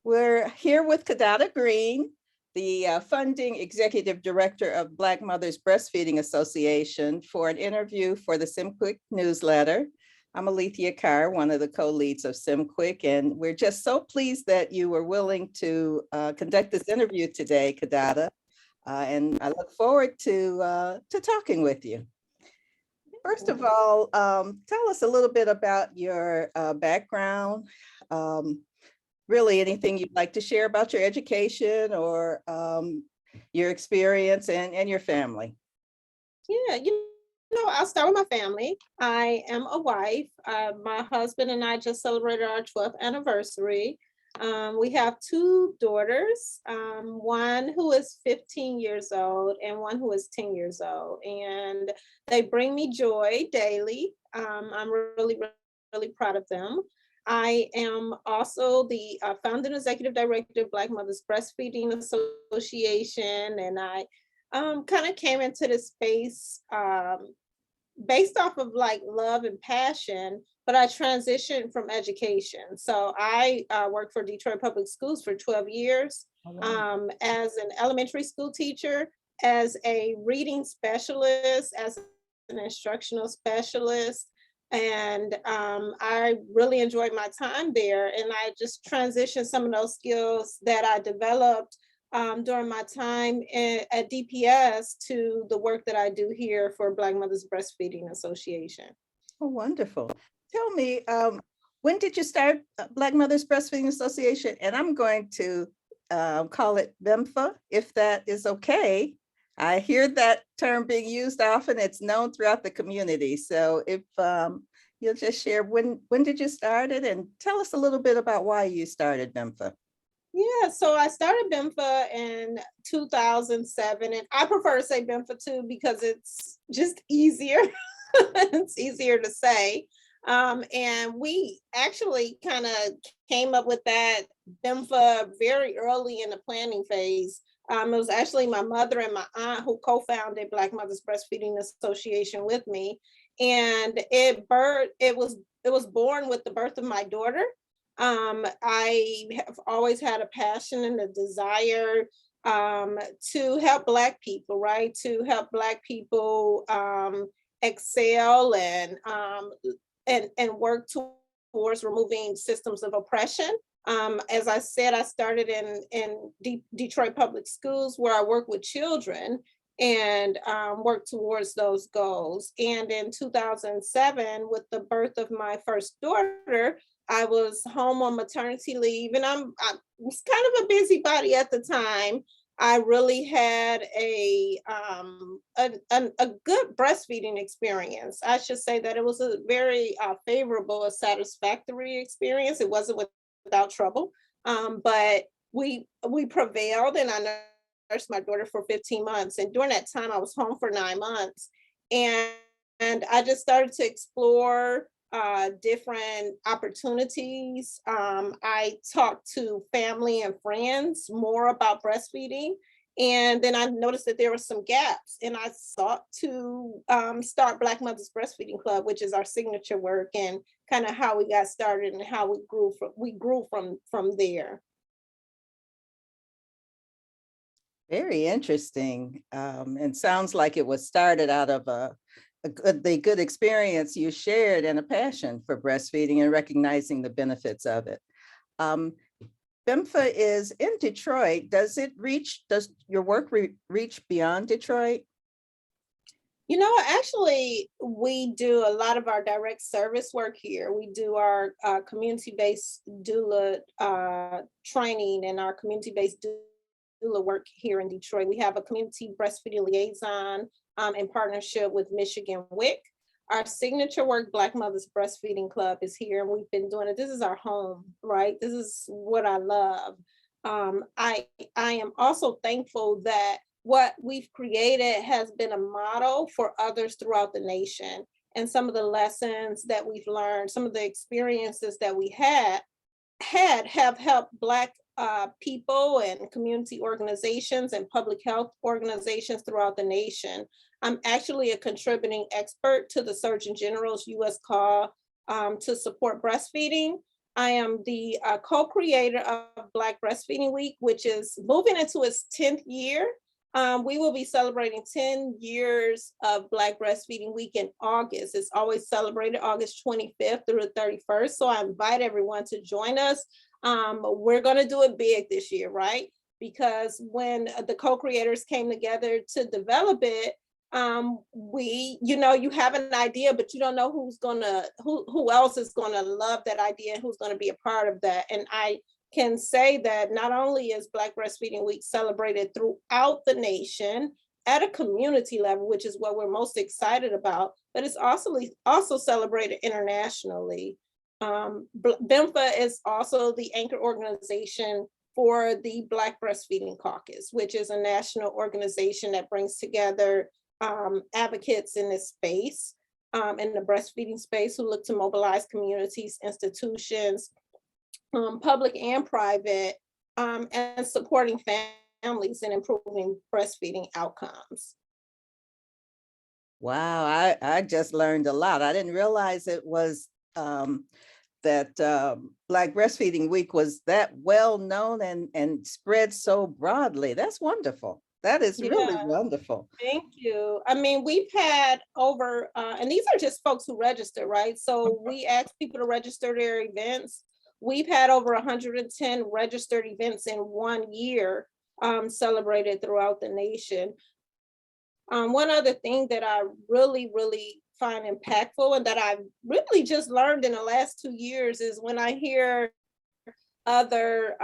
We're here with Kiddada Green, the Funding Executive Director of Black Mothers Breastfeeding Association, for an interview for the SEMPQIC newsletter. I'm Alethia Carr, one of the co-leads of SEMPQIC, and we're just so pleased that you were willing to conduct this interview today, Kiddada, and I look forward to talking with you. First of all, tell us a little bit about your background. Really anything you'd like to share about your education or your experience and your family. Yeah, I'll start with my family. I am a wife. My husband and I just celebrated our 12th anniversary. We have two daughters, one who is 15 years old and one who is 10 years old. And they bring me joy daily. I'm really, really proud of them. I am also the founder and executive director of Black Mothers Breastfeeding Association. And I kind of came into this space based off of like love and passion, but I transitioned from education. So I worked for Detroit Public Schools for 12 years as an elementary school teacher, as a reading specialist, as an instructional specialist. And I really enjoyed my time there. And I just transitioned some of those skills that I developed during my time at DPS to the work that I do here for Black Mothers Breastfeeding Association. Oh, wonderful. Tell me, when did you start Black Mothers Breastfeeding Association? And I'm going to call it BMBFA, if that is okay. I hear that term being used often. It's known throughout the community. So if you'll just share when did you start it and tell us a little bit about why you started BMBFA. Yeah, so I started BMBFA in 2007, and I prefer to say BMBFA too because it's just easier. It's easier to say. And we actually kind of came up with that BMBFA very early in the planning phase. It was actually my mother and my aunt who co-founded Black Mothers Breastfeeding Association with me, and it was born with the birth of my daughter. I have always had a passion and a desire to help Black people, right? To help Black people excel and work towards removing systems of oppression. As I said, I started in Detroit Public Schools, where I work with children and work towards those goals. And in 2007, with the birth of my first daughter, I was home on maternity leave, and I was kind of a busybody at the time. I really had a good breastfeeding experience. I should say that it was a very favorable, a satisfactory experience. It wasn't without trouble, but we prevailed, and I nursed my daughter for 15 months. And during that time, I was home for 9 months, and I just started to explore different opportunities. I talked to family and friends more about breastfeeding. And then I noticed that there were some gaps, and I sought to start Black Mothers Breastfeeding Club, which is our signature work, and kind of how we got started and how we grew from there. Very interesting. And sounds like it was started out of the good experience you shared and a passion for breastfeeding and recognizing the benefits of it. BMBFA is in Detroit. Does your work reach beyond Detroit? Actually, we do a lot of our direct service work here. We do our community-based doula training and our community-based doula work here in Detroit. We have a community breastfeeding liaison in partnership with Michigan WIC. Our signature work, Black Mothers Breastfeeding Club, is here, and we've been doing it. This is our home, right? This is what I love. I am also thankful that what we've created has been a model for others throughout the nation. And some of the lessons that we've learned, some of the experiences that we have helped Black people and community organizations and public health organizations throughout the nation. I'm actually a contributing expert to the Surgeon General's U.S. call to support breastfeeding. I am the co-creator of Black Breastfeeding Week, which is moving into its 10th year. We will be celebrating 10 years of Black Breastfeeding Week in August. It's always celebrated August 25th through the 31st. So I invite everyone to join us. We're going to do it big this year, right? Because when the co-creators came together to develop it, you have an idea, but you don't know who else is gonna love that idea and who's gonna be a part of that. And I can say that not only is Black Breastfeeding Week celebrated throughout the nation at a community level, which is what we're most excited about, but it's also celebrated internationally. BMBFA is also the anchor organization for the Black Breastfeeding Caucus, which is a national organization that brings together advocates in this space, in the breastfeeding space, who look to mobilize communities, institutions, public and private, and supporting families and improving breastfeeding outcomes. Wow, I just learned a lot. I didn't realize it was that Black Breastfeeding Week was that well known and spread so broadly. That's wonderful. That is really wonderful. Thank you. I mean, we've had over, and these are just folks who register, right? So we ask people to register their events. We've had over 110 registered events in 1 year, celebrated throughout the nation. One other thing that I really find impactful and that I've really just learned in the last 2 years is when I hear other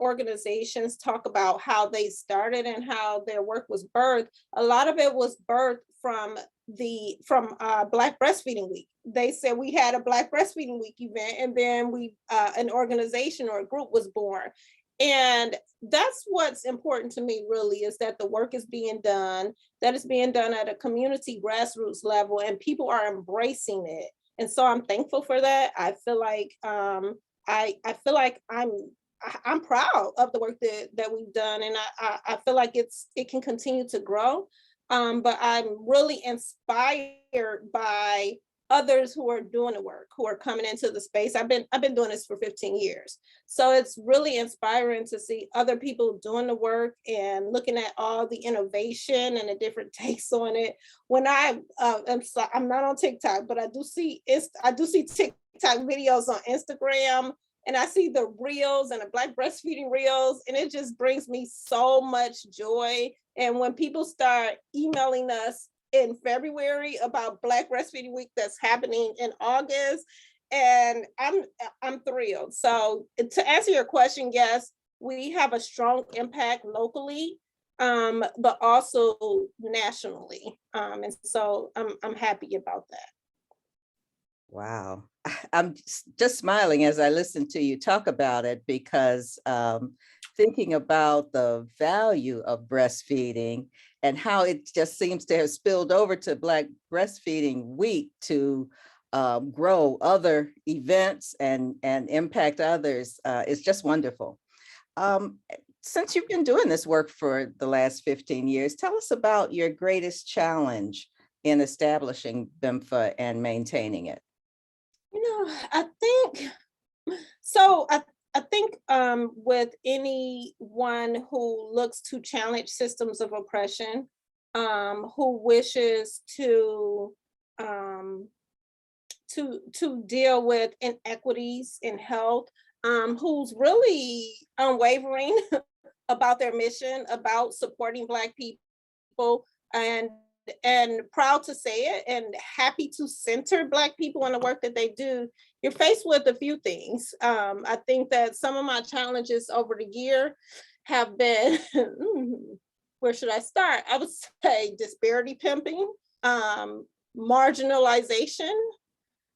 organizations talk about how they started and how their work was birthed. A lot of it was birthed from Black Breastfeeding Week. They said we had a Black Breastfeeding Week event, and then an organization or a group was born. And that's what's important to me, really, is that the work is being done, that it's being done at a community grassroots level, and people are embracing it. And so I'm thankful for that. I feel like I feel like I'm proud of the work that we've done, and I feel like it can continue to grow. But I'm really inspired by others who are doing the work, who are coming into the space. I've been doing this for 15 years. So it's really inspiring to see other people doing the work and looking at all the innovation and the different takes on it. When I'm not on TikTok, but I do see TikTok videos on Instagram, and I see the reels and the Black breastfeeding reels, and it just brings me so much joy. And when people start emailing us in February about Black Breastfeeding Week that's happening in August, and I'm thrilled. So to answer your question, yes, we have a strong impact locally, but also nationally. And so I'm happy about that. Wow. I'm just smiling as I listen to you talk about it, because thinking about the value of breastfeeding and how it just seems to have spilled over to Black Breastfeeding Week to grow other events and impact others is just wonderful. Since you've been doing this work for the last 15 years, tell us about your greatest challenge in establishing BMBFA and maintaining it. I think with anyone who looks to challenge systems of oppression, who wishes to deal with inequities in health, who's really unwavering about their mission, about supporting Black people, and proud to say it, and happy to center Black people in the work that they do, you're faced with a few things. I think that some of my challenges over the year have been, where should I start? I would say disparity pimping, marginalization,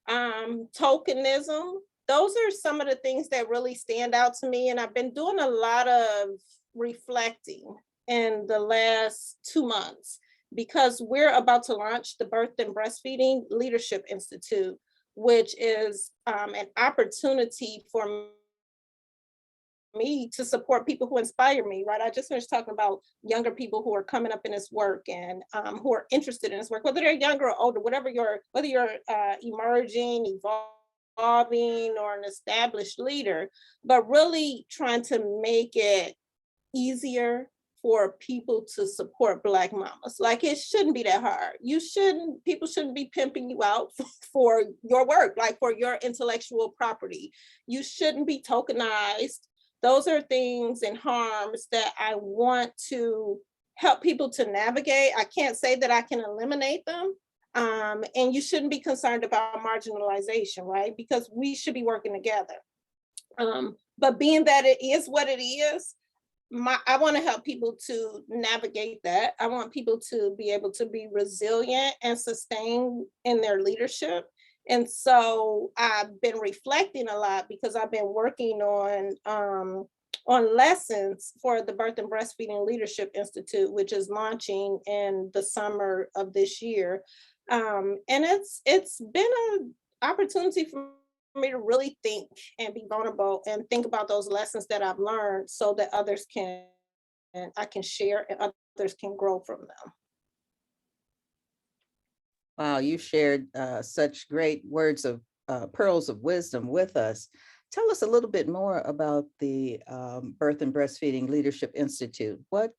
tokenism. Those are some of the things that really stand out to me. And I've been doing a lot of reflecting in the last 2 months, because we're about to launch the Birth and Breastfeeding Leadership Institute, which is an opportunity for me to support people who inspire me, right? I just finished talking about younger people who are coming up in this work and who are interested in this work, whether they're younger or older, whether you're emerging, evolving or an established leader, but really trying to make it easier for people to support Black mamas. Like, it shouldn't be that hard. People shouldn't be pimping you out for your work, like for your intellectual property. You shouldn't be tokenized. Those are things and harms that I want to help people to navigate. I can't say that I can eliminate them. And you shouldn't be concerned about marginalization, right? Because we should be working together. But being that it is what it is, I want to help people to navigate that. I want people to be able to be resilient and sustain in their leadership. And so I've been reflecting a lot because I've been working on lessons for the Birth and Breastfeeding Leadership Institute, which is launching in the summer of this year. And it's been an opportunity for me to really think and be vulnerable and think about those lessons that I've learned so that I can share and others can grow from them. Wow, you shared such great words of pearls of wisdom with us. Tell us a little bit more about the Birth and Breastfeeding Leadership Institute. What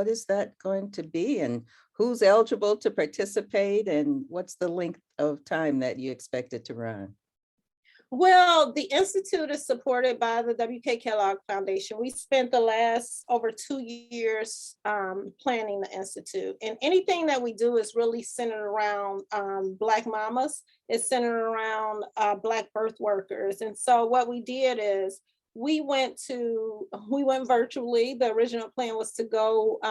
is that going to be, and who's eligible to participate, and what's the length of time that you expect it to run? Well, the Institute is supported by the W.K. Kellogg Foundation. We spent the last over 2 years planning the Institute. And anything that we do is really centered around Black mamas. It's centered around Black birth workers. And so what we did is we went virtually. The original plan was to go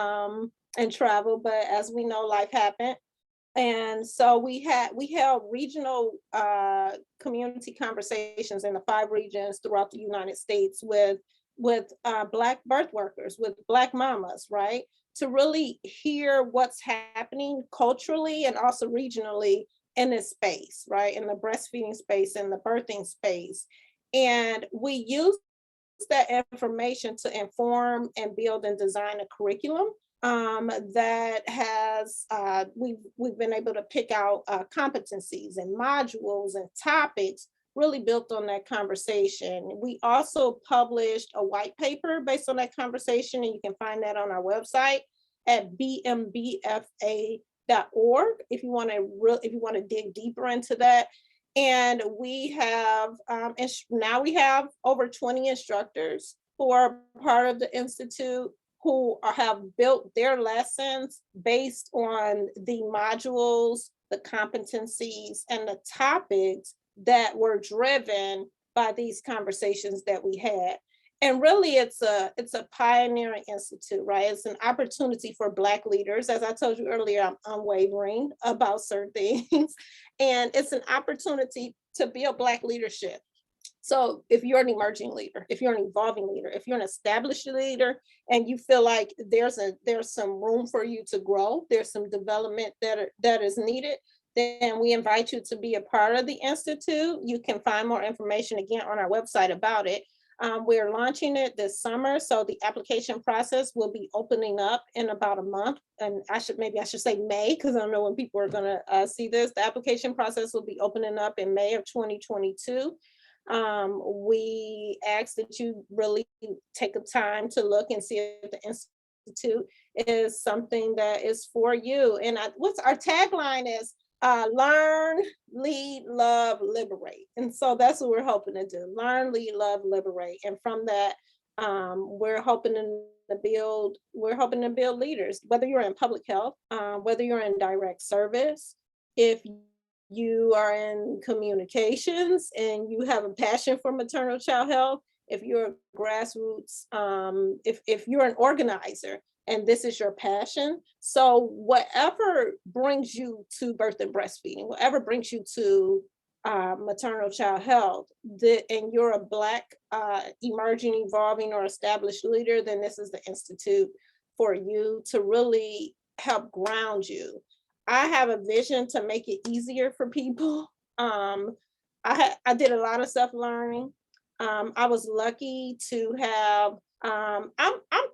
and travel, but as we know, life happened. And so we held regional community conversations in the 5 regions throughout the United States with Black birth workers, with Black mamas, right? To really hear what's happening culturally and also regionally in this space, right? In the breastfeeding space and the birthing space. And we used that information to inform and build and design a curriculum that has we've been able to pick out competencies and modules and topics really built on that conversation. We also published a white paper based on that conversation, and you can find that on our website at BMBFA.org if you want to dig deeper into that. And we have now we have over 20 instructors who are part of the Institute, who have built their lessons based on the modules, the competencies, and the topics that were driven by these conversations that we had. And really, it's a pioneering institute, right? It's an opportunity for Black leaders. As I told you earlier, I'm unwavering about certain things. And it's an opportunity to build Black leadership. So if you're an emerging leader, if you're an evolving leader, if you're an established leader, and you feel like there's some room for you to grow, there's some development that is needed, then we invite you to be a part of the Institute. You can find more information again on our website about it. We're launching it this summer, so the application process will be opening up in about a month. And I should say May, because I don't know when people are going to see this. The application process will be opening up in May of 2022. We ask that you really take a time to look and see if the Institute is something that is for you. And what's our tagline is learn, lead, love, liberate. And so that's what we're hoping to do: learn, lead, love, liberate. And from that, we're hoping to build leaders, whether you're in public health, whether you're in direct service, if you are in communications and you have a passion for maternal child health, if you're grassroots, if you're an organizer and this is your passion. So whatever brings you to birth and breastfeeding, whatever brings you to maternal child health, and you're a Black emerging, evolving, or established leader, then this is the Institute for you to really help ground you. I have a vision to make it easier for people. I did a lot of self-learning. I was lucky to have I'm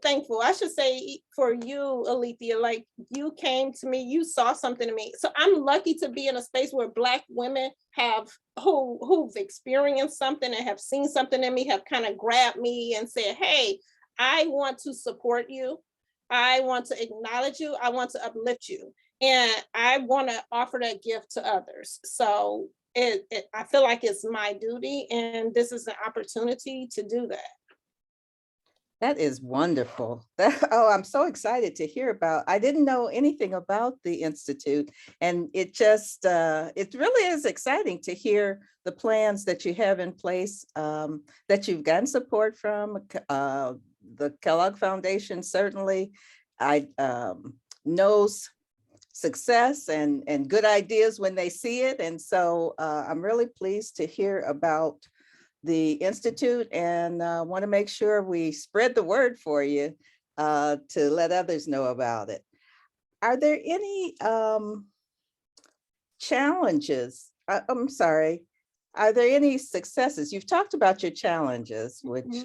thankful. I should say for you, Alethea, like you came to me, you saw something in me. So I'm lucky to be in a space where Black women have who've experienced something and have seen something in me, have kind of grabbed me and said, hey, I want to support you. I want to acknowledge you. I want to uplift you. And I want to offer that gift to others. So I feel like it's my duty, and this is an opportunity to do that. That is wonderful. Oh, I'm so excited to hear about. I didn't know anything about the Institute, and it really is exciting to hear the plans that you have in place, that you've gotten support from the Kellogg Foundation. Certainly, I knows success and good ideas when they see it. And so I'm really pleased to hear about the Institute, and want to make sure we spread the word for you to let others know about it. Are there any challenges? I'm sorry. Are there any successes? You've talked about your challenges, which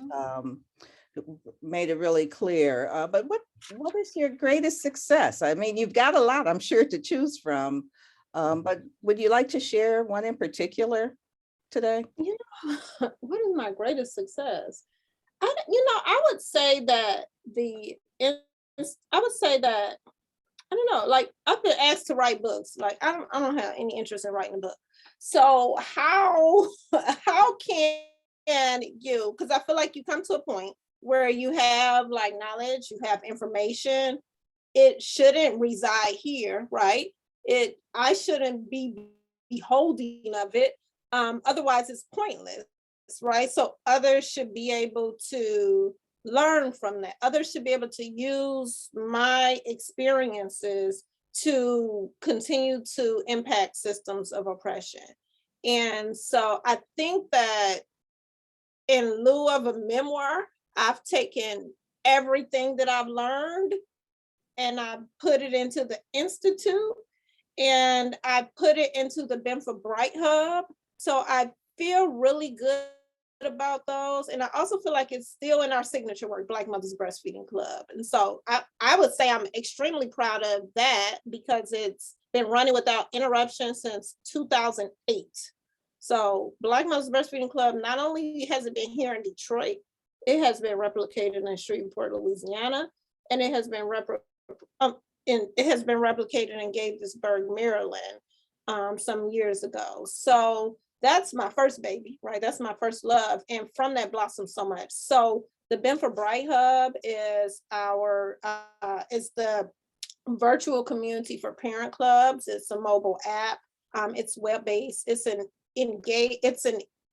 made it really clear. But what is your greatest success? I mean, you've got a lot, I'm sure, to choose from. But would you like to share one in particular today? You know, what is my greatest success? I would say that I don't know, like I've been asked to write books. Like I don't have any interest in writing a book. So how can you, because I feel like you come to a point where you have like knowledge, you have information, it shouldn't reside here, right? I shouldn't be beholding of it. Otherwise it's pointless, right? So others should be able to learn from that. Others should be able to use my experiences to continue to impact systems of oppression. And so I think that in lieu of a memoir, I've taken everything that I've learned and I put it into the Institute, and I put it into the BMBFA Bright Hub. So I feel really good about those. And I also feel like it's still in our signature work, Black Mothers Breastfeeding Club. And so I would say I'm extremely proud of that because it's been running without interruption since 2008. So Black Mothers Breastfeeding Club, not only has it been here in Detroit, it has been replicated in Shreveport, Louisiana, and it has been replicated in Gaithersburg, Maryland, some years ago. So that's my first baby, right? That's my first love. And from that blossomed so much. So the BMBFA Bright Hub is it's the virtual community for parent clubs. It's a mobile app. It's web-based. It's an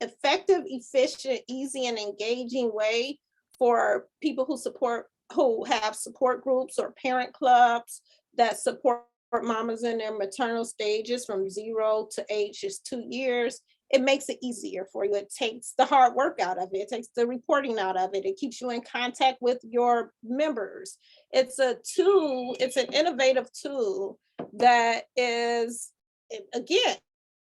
effective, efficient, easy, and engaging way for people who have support groups or parent clubs that support mamas in their maternal stages from 0 to age just 2 years. It makes it easier for you. It takes the hard work out of it. It takes the reporting out of it. It keeps you in contact with your members. It's a tool, it's an innovative tool that is, again,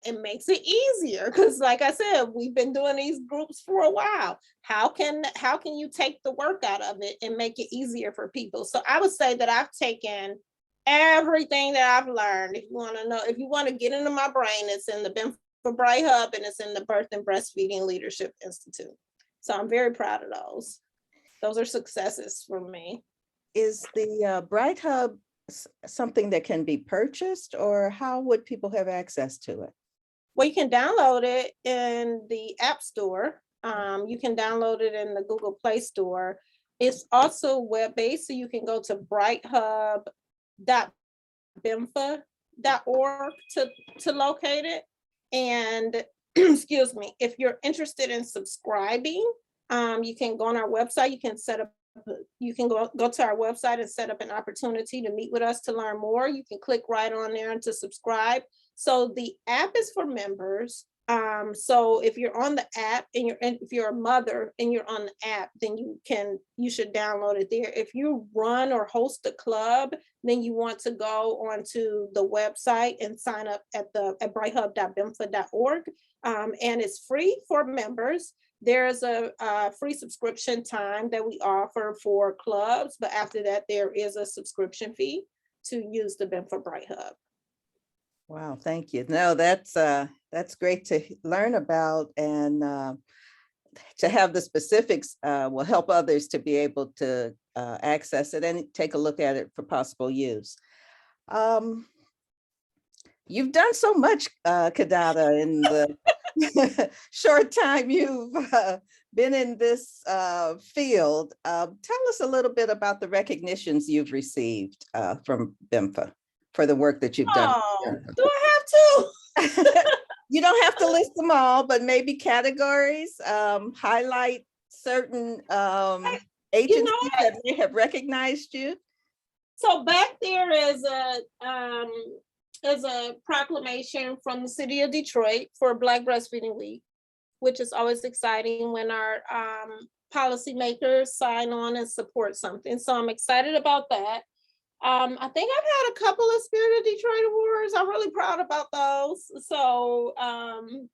it makes it easier because like I said, we've been doing these groups for a while. How can you take the work out of it and make it easier for people? So I would say that I've taken everything that I've learned. If you want to get into my brain, it's in the BMBFA Bright Hub and it's in the Birth and Breastfeeding Leadership Institute. So I'm very proud of those. Those are successes for me. Is the Bright Hub something that can be purchased, or how would people have access to it? Well, you can download it in the App Store. You can download it in the Google Play Store. It's also web-based, so you can go to brighthub.bmfa.org to locate it. And excuse me, if you're interested in subscribing, you can go on our website. You can go to our website and set up an opportunity to meet with us to learn more. You can click right on there and to subscribe. So the app is for members. So if you're on the app and if you're a mother and you're on the app, then you should download it there. If you run or host a club, then you want to go onto the website and sign up at brighthub.bmfa.org. And it's free for members. There's a free subscription time that we offer for clubs, but after that, there is a subscription fee to use the BMBFA Bright Hub. Wow, thank you. No, that's great to learn about, and to have the specifics will help others to be able to access it and take a look at it for possible use. You've done so much, Kiddada, in the short time you've been in this field. Tell us a little bit about the recognitions you've received from BMBFA for the work that you've done. Oh, do I have to? You don't have to list them all, but maybe categories, highlight certain agencies that may have recognized you. So back there is a proclamation from the city of Detroit for Black Breastfeeding Week, which is always exciting when our policymakers sign on and support something. So I'm excited about that. I think I've had a couple of Spirit of Detroit awards. I'm really proud about those. So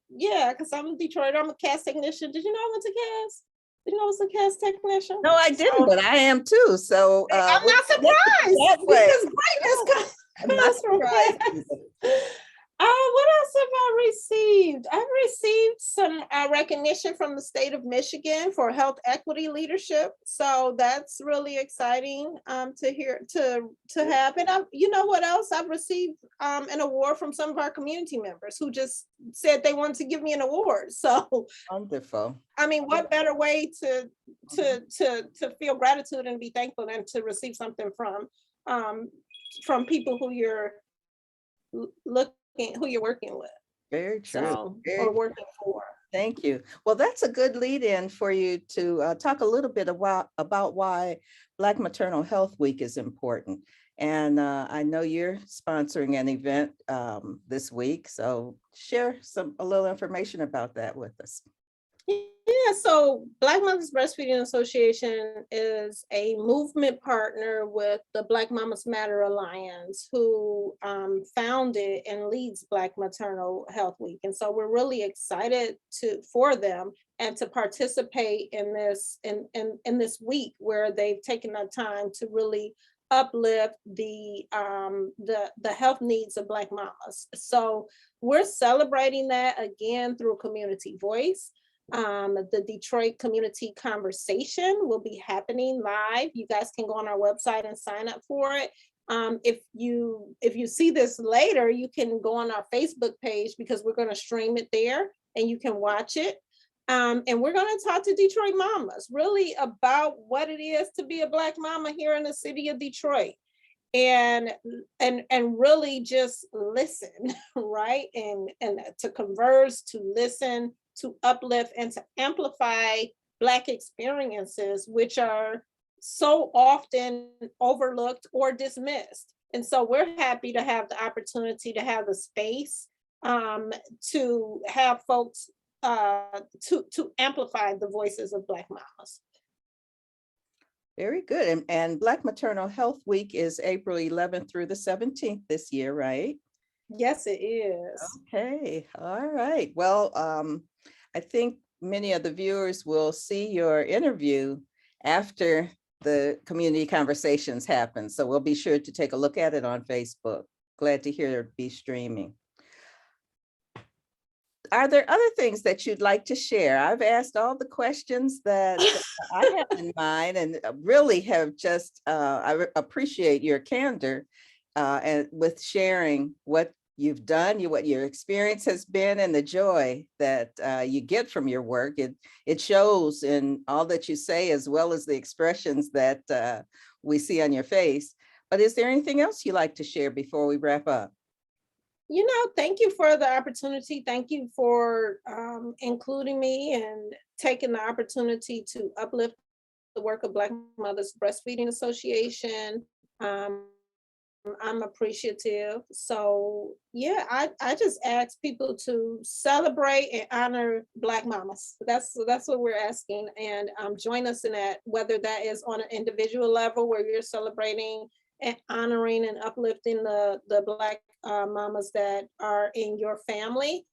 yeah, because I'm a Detroiter, I'm a CAS technician. Did you know I went to CAS? Did you know I was a CAS technician? No, I didn't, but I am too. So I'm not surprised because greatness I'm not surprised. What else have I received? I've received some recognition from the state of Michigan for health equity leadership. So that's really exciting to have. And you know what else? I've received an award from some of our community members who just said they wanted to give me an award. So wonderful. I mean, what better way to feel gratitude and be thankful than to receive something from people who you're who you're working with. Very true. So, or working for. Thank you. Well, that's a good lead in for you to talk a little bit about why Black Maternal Health Week is important. And I know you're sponsoring an event this week, so share a little information about that with us. Yeah, so Black Mothers Breastfeeding Association is a movement partner with the Black Mamas Matter Alliance, who founded and leads Black Maternal Health Week. And so we're really excited for them and to participate in this in this week where they've taken the time to really uplift the health needs of Black mamas. So we're celebrating that again through community voice. The Detroit Community Conversation will be happening live. You guys can go on our website and sign up for it. If you see this later, you can go on our Facebook page because we're going to stream it there and you can watch it. And we're going to talk to Detroit mamas really about what it is to be a Black mama here in the city of Detroit. And really just listen, right? And to converse, to listen, to uplift, and to amplify Black experiences, which are so often overlooked or dismissed. And so we're happy to have the opportunity to have the space to have folks to amplify the voices of Black mamas. Very good. And Black Maternal Health Week is April 11th through the 17th this year, right? Yes, it is. Okay. All right. Well, I think many of the viewers will see your interview after the community conversations happen. So we'll be sure to take a look at it on Facebook. Glad to hear it be streaming. Are there other things that you'd like to share? I've asked all the questions that I have in mind and really have just, I appreciate your candor and with sharing what you've done, what your experience has been, and the joy that you get from your work. It shows in all that you say, as well as the expressions that we see on your face. But is there anything else you'd like to share before we wrap up? You know, thank you for the opportunity. Thank you for including me and taking the opportunity to uplift the work of Black Mothers Breastfeeding Association. I'm appreciative. So yeah, I just ask people to celebrate and honor Black mamas. That's what we're asking. And join us in that, whether that is on an individual level where you're celebrating and honoring and uplifting the Black mamas that are in your family,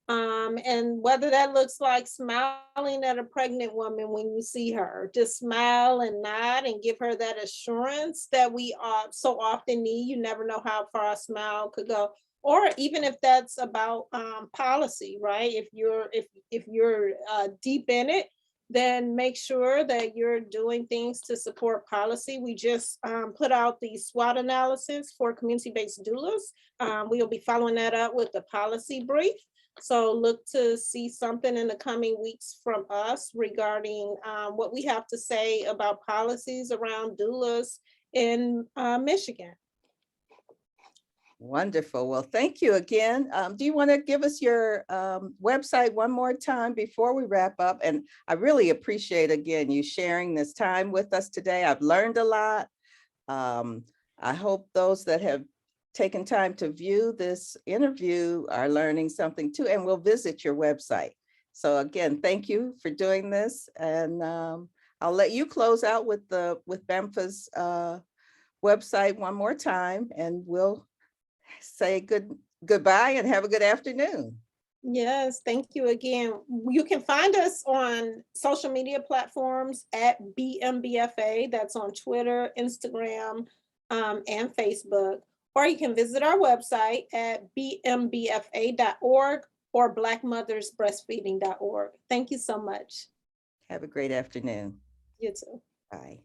And whether that looks like smiling at a pregnant woman when you see her, just smile and nod and give her that assurance that we so often need. You never know how far a smile could go. Or even if that's about policy, right? If you're deep in it, then make sure that you're doing things to support policy. We just put out the SWOT analysis for community-based doulas. We'll be following that up with the policy brief. So look to see something in the coming weeks from us regarding what we have to say about policies around doulas in Michigan. Wonderful. Well, thank you again. Do you want to give us your website one more time before we wrap up? And I really appreciate, again, you sharing this time with us today. I've learned a lot. I hope those that have taken time to view this interview are learning something too, and will visit your website. So again, thank you for doing this. And I'll let you close out with BMBFA's website one more time, and we'll say goodbye and have a good afternoon. Yes, thank you again. You can find us on social media platforms at BMBFA. That's on Twitter, Instagram, and Facebook. Or you can visit our website at bmbfa.org or blackmothersbreastfeeding.org. Thank you so much. Have a great afternoon. You too. Bye.